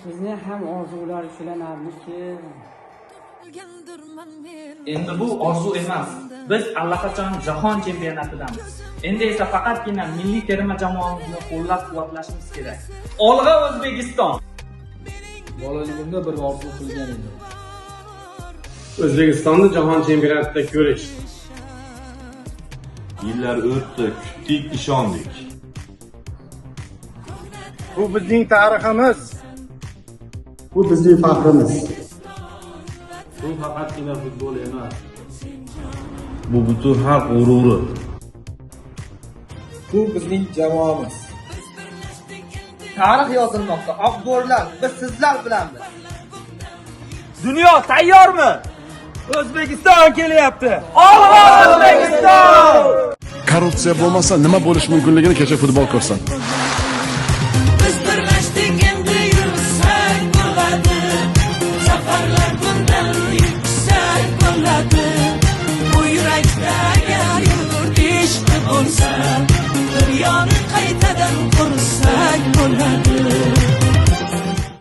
Bizni ham orzular ushlanarmiki. Endi bu orzu emas. Biz allaqachon jahon chempionatidamiz. Endi esa faqatgina milliy terma jamoamizni qo'llab-quvvatlashimiz kerak. Olg'a O'zbekiston! Bolaligimda bir orzu qilgan edim. O'zbekistonni jahon chempionatida ko'rish. Yillar o'tdi, kutdik, ishondik. Bu bizning tariximiz. Bu bizning faxrimiz. Bu faqatgina futbol emas. Bu butun xalq g'ururi. Bu bizning jamoamiz. Tarix yozilmoqda. Oqbo'rlar, biz sizlar bilanmiz. Dunyo tayyormi? O'zbekiston kelyapti. Olg'a O'zbekiston! Korrupsiya bo'lmasa nima bo'lish mumkinligini kecha futbol ko'rsatdi. Biz birlashdik, endi yursak bo'ladi. Zafarlar bundan yuksak bo'ladi. Bu yurakda agar yurt ishqi bo'lsa, dunyoni qaytadan qursak bo'ladi.